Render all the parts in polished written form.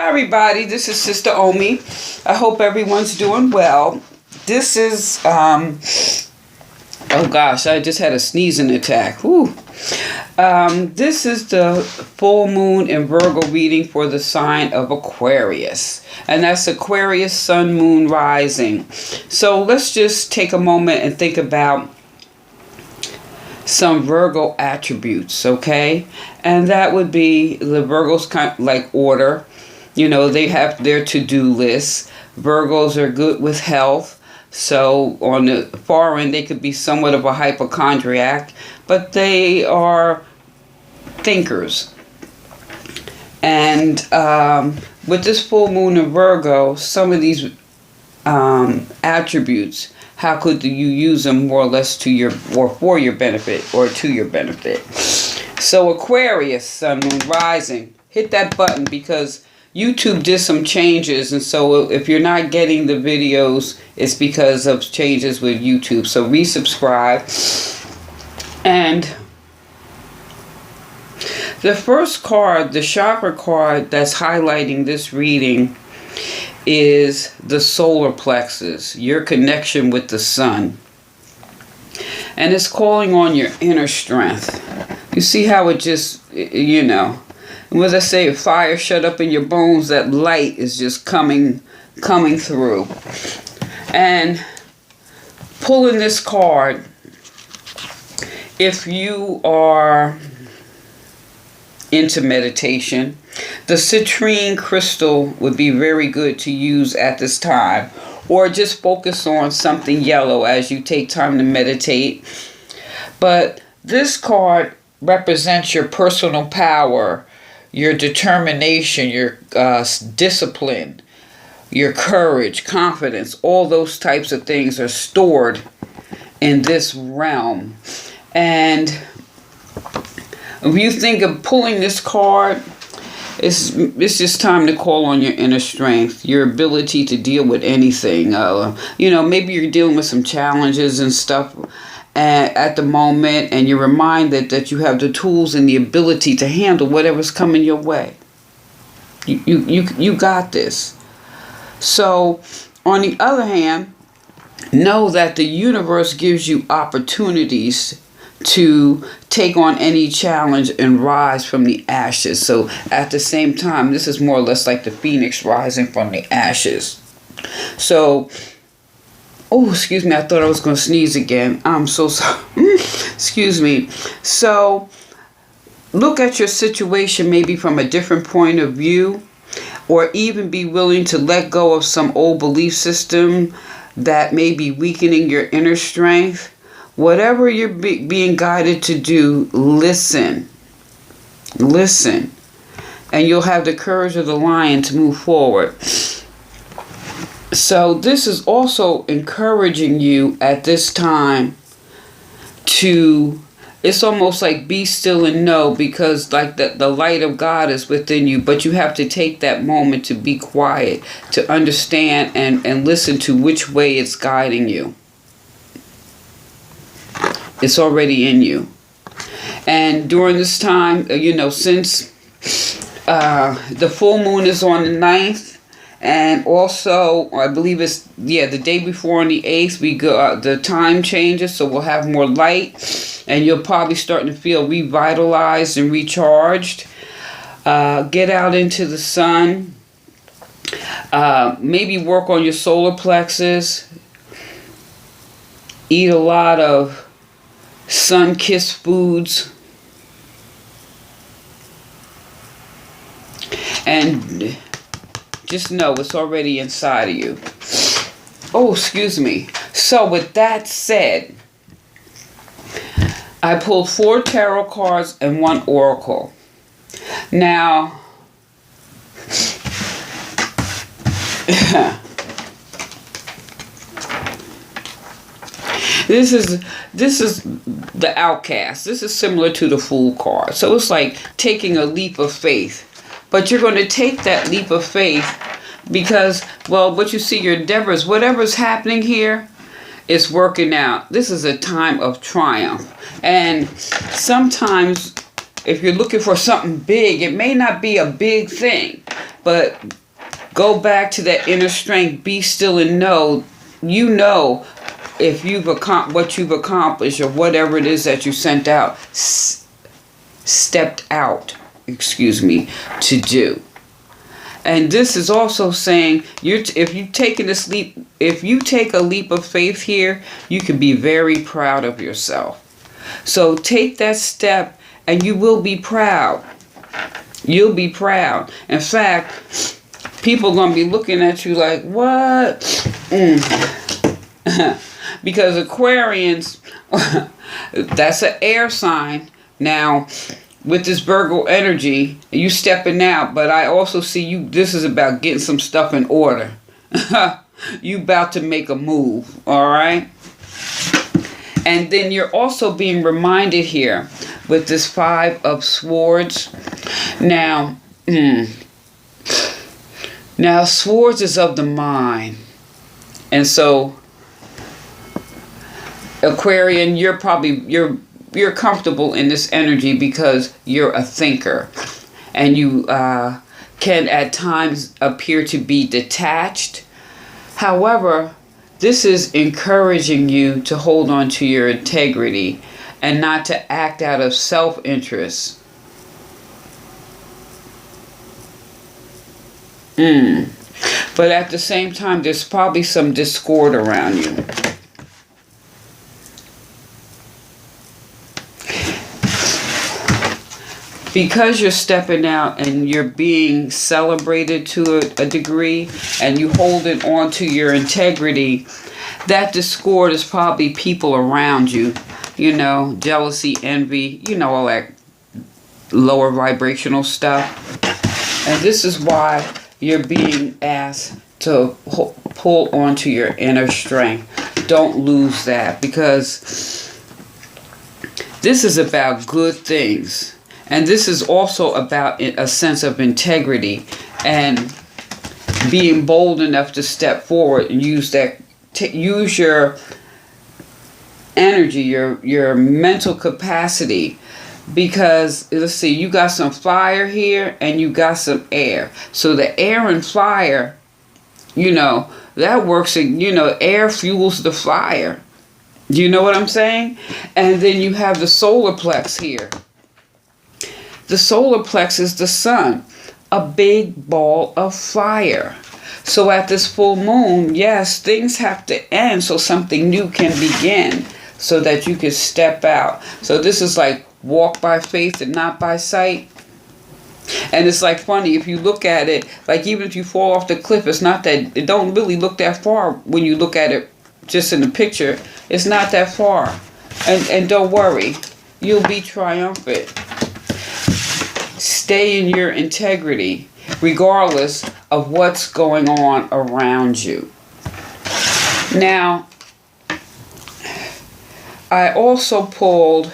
Hi everybody, this is Sister Omi. I hope everyone's doing well. This is, oh gosh, I just had a sneezing attack. Whew. This is the full moon in Virgo reading for the sign of Aquarius. And that's Aquarius, sun, moon, rising. So let's just take a moment and think about some Virgo attributes, okay? And that would be the Virgos kind of like order. You know, they have their to-do lists. Virgos are good with health. So on the far end, they could be somewhat of a hypochondriac, but they are thinkers. And with this full moon in Virgo, some of these attributes, how could you use them more or less to your or for your benefit or to your benefit? So Aquarius, sun, moon, rising, hit that button because YouTube did some changes, and so if you're not getting the videos, it's because of changes with YouTube. So resubscribe. And the first card, the chakra card that's highlighting this reading, is the solar plexus, your connection with the sun. And it's calling on your inner strength. You see how it just, you know, when I say fire shut up in your bones, that light is just coming through. And pulling this card, if you are into meditation, the citrine crystal would be very good to use at this time. Or just focus on something yellow as you take time to meditate. But this card represents your personal power, your determination, your discipline, your courage, confidence. All those types of things are stored in this realm. And if you think of pulling this card, it's just time to call on your inner strength, your ability to deal with anything. You know, maybe you're dealing with some challenges and stuff at the moment, and you're reminded that you have the tools and the ability to handle whatever's coming your way. You got this. So, on the other hand, know that the universe gives you opportunities to take on any challenge and rise from the ashes. So at the same time, this is more or less like the phoenix rising from the ashes. So, oh, excuse me, I thought I was going to sneeze again. I'm so sorry. Excuse me. So look at your situation maybe from a different point of view, or even be willing to let go of some old belief system that may be weakening your inner strength. Whatever you're being guided to do, listen. Listen. And you'll have the courage of the lion to move forward. So this is also encouraging you at this time to, it's almost like be still and know, because like the light of God is within you, but you have to take that moment to be quiet, to understand and listen to which way it's guiding you. It's already in you. And during this time, you know, since the full moon is on the 9th, and also I believe it's, the day before on the 8th, we go, the time changes, so we'll have more light, and you'll probably start to feel revitalized and recharged. Get out into the sun. Maybe work on your solar plexus. Eat a lot of sun-kissed foods, and just know it's already inside of you. Oh, excuse me. So with that said, I pulled 4 tarot cards and 1 oracle. Now, This is the outcast. This is similar to the Fool card. So it's like taking a leap of faith. But you're going to take that leap of faith because, well, what you see, your endeavors, whatever's happening here, is working out. This is a time of triumph. And sometimes if you're looking for something big, it may not be a big thing. But go back to that inner strength. Be still and know. You know if what you've accomplished or whatever it is that you sent out, stepped out, to do. And this is also saying if you take a leap of faith here, you can be very proud of yourself. So take that step and you will be proud. You'll be proud. In fact, people are going to be looking at you like, what? Because Aquarians, that's an air sign. Now, with this Virgo energy, you stepping out, but I also see you, this is about getting some stuff in order. You about to make a move, all right? And then you're also being reminded here with this 5 of Swords. Now, now Swords is of the mind. And so, Aquarian, you're comfortable in this energy because you're a thinker. And you can at times appear to be detached. However, this is encouraging you to hold on to your integrity and not to act out of self-interest. But at the same time, there's probably some discord around you. Because you're stepping out and you're being celebrated to a degree and you holding on to your integrity, that discord is probably people around you. You know, jealousy, envy, you know, all that lower vibrational stuff. And this is why you're being asked to pull onto your inner strength. Don't lose that, because this is about good things. And this is also about a sense of integrity and being bold enough to step forward and use your energy, your mental capacity. Because, let's see, you got some fire here and you got some air. So the air and fire, you know, that works, air fuels the fire. Do you know what I'm saying? And then you have the solar plex here. The solar plex is the sun, a big ball of fire. So at this full moon, yes, things have to end so something new can begin, so that you can step out. So this is like walk by faith and not by sight. And it's like funny, if you look at it, like even if you fall off the cliff, it's not that, it don't really look that far when you look at it just in the picture. It's not that far. And don't worry, you'll be triumphant. Stay in your integrity, regardless of what's going on around you. Now, I also pulled,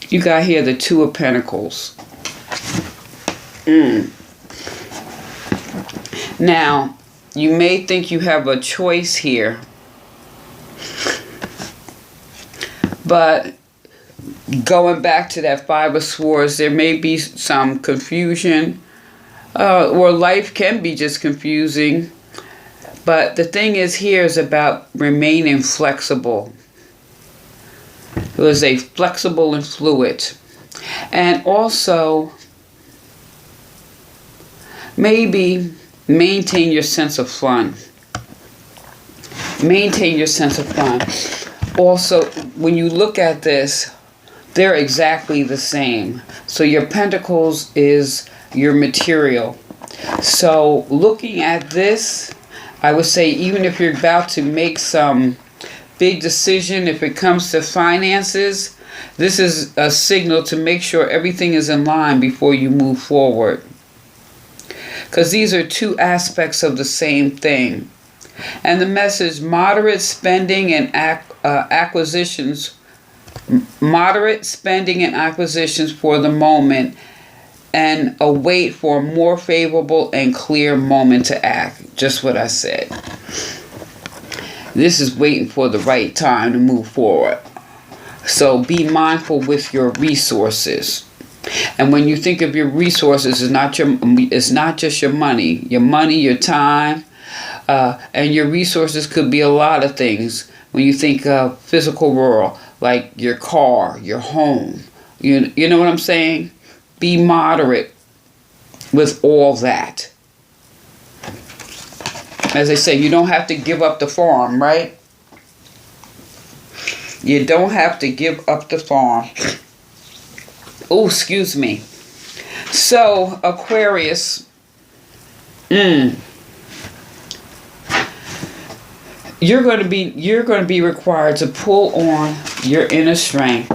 you got here the 2 of Pentacles. Now, you may think you have a choice here, but going back to that 5 of Swords, there may be some confusion, or life can be just confusing. But the thing is here is about remaining flexible. It was a flexible and fluid. And also, maybe maintain your sense of fun. Maintain your sense of fun. Also, when you look at this, they're exactly the same. So your Pentacles is your material. So looking at this, I would say even if you're about to make some big decision, if it comes to finances, this is a signal to make sure everything is in line before you move forward. Because these are 2 aspects of the same thing. And the message, moderate spending and acquisitions. Moderate spending and acquisitions for the moment, and await for a more favorable and clear moment to act. Just what I said. This is waiting for the right time to move forward. So be mindful with your resources. And when you think of your resources, it's not just your money, your time, and your resources could be a lot of things. When you think of physical world, like your car, your home, you know what I'm saying? Be moderate with all that. As I say, you don't have to give up the farm, right? You don't have to give up the farm. Oh, excuse me. So, Aquarius, you're going to be required to pull on your inner strength,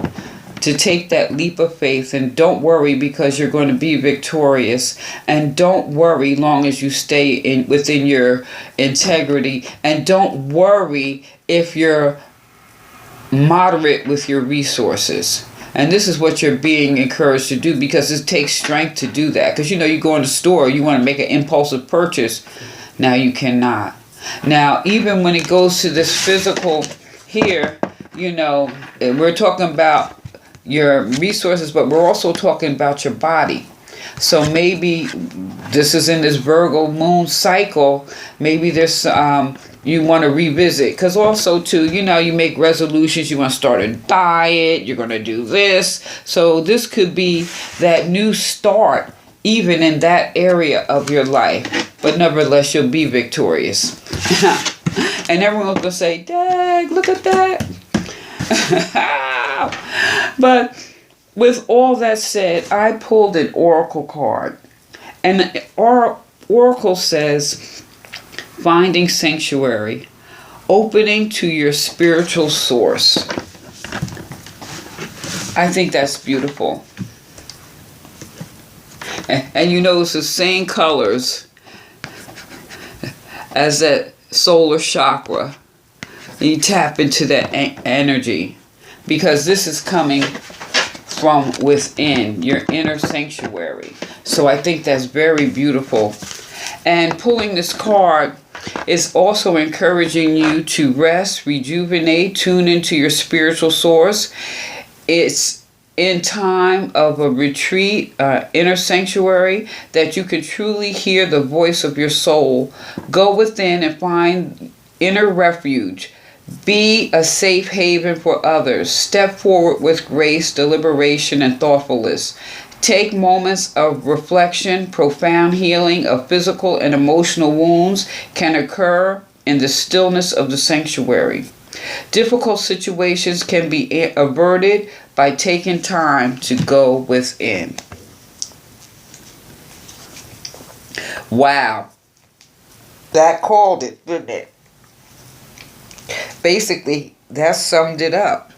to take that leap of faith, and don't worry, because you're going to be victorious. And don't worry long as you stay within your integrity, and don't worry if you're moderate with your resources. And this is what you're being encouraged to do, because it takes strength to do that. Because you go in the store, you want to make an impulsive purchase. Now you cannot. Now, even when it goes to this physical here, we're talking about your resources, but we're also talking about your body. So maybe this is in this Virgo moon cycle. Maybe there's you want to revisit, because also too, you make resolutions. You want to start a diet. You're going to do this. So this could be that new start, even in that area of your life. But nevertheless, you'll be victorious. And everyone's going to say, "Dag, look at that." But with all that said, I pulled an oracle card. And our oracle says, finding sanctuary, opening to your spiritual source. I think that's beautiful. And it's the same colors as that solar chakra. You tap into that energy, because this is coming from within your inner sanctuary. So I think that's very beautiful. And pulling this card is also encouraging you to rest, rejuvenate, tune into your spiritual source. It's in time of a retreat, inner sanctuary, that you can truly hear the voice of your soul. Go within and find inner refuge. Be a safe haven for others. Step forward with grace, deliberation, and thoughtfulness. Take moments of reflection. Profound healing of physical and emotional wounds can occur in the stillness of the sanctuary. Difficult situations can be averted by taking time to go within. Wow. That called it, didn't it? Basically, that summed it up.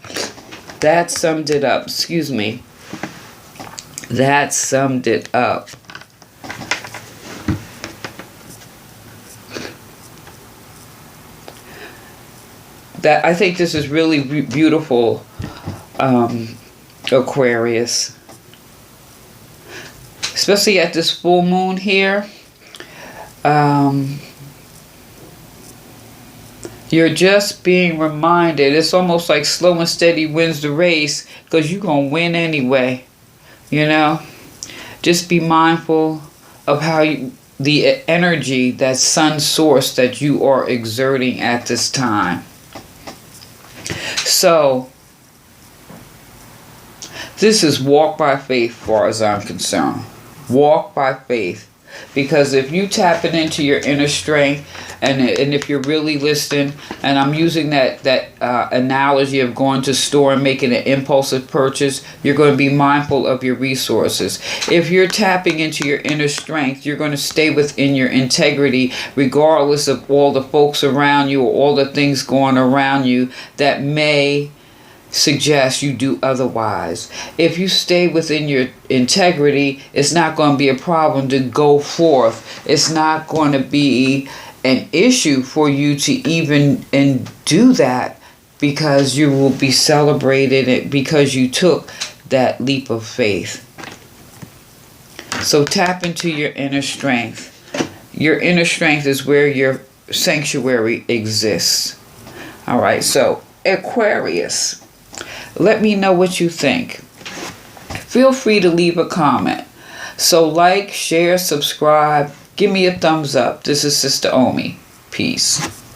That summed it up. Excuse me. That summed it up. That I think this is really beautiful, Aquarius. Especially at this full moon here. You're just being reminded. It's almost like slow and steady wins the race, because you're going to win anyway. Just be mindful of how the energy, that sun source that you are exerting at this time. So, this is walk by faith, as far as I'm concerned. Walk by faith. Because if you tap it into your inner strength, and if you're really listening, and I'm using that analogy of going to the store and making an impulsive purchase, you're going to be mindful of your resources. If you're tapping into your inner strength, you're going to stay within your integrity, regardless of all the folks around you or all the things going around you that may suggest you do otherwise. If you stay within your integrity, it's not going to be a problem to go forth. It's not going to be an issue for you to even do that, because you will be celebrated because you took that leap of faith. So tap into your inner strength. Your inner strength is where your sanctuary exists. All right, so Aquarius, let me know what you think. feel free to leave a comment. So like, share, subscribe, give me a thumbs up. This is Sister Omi. Peace.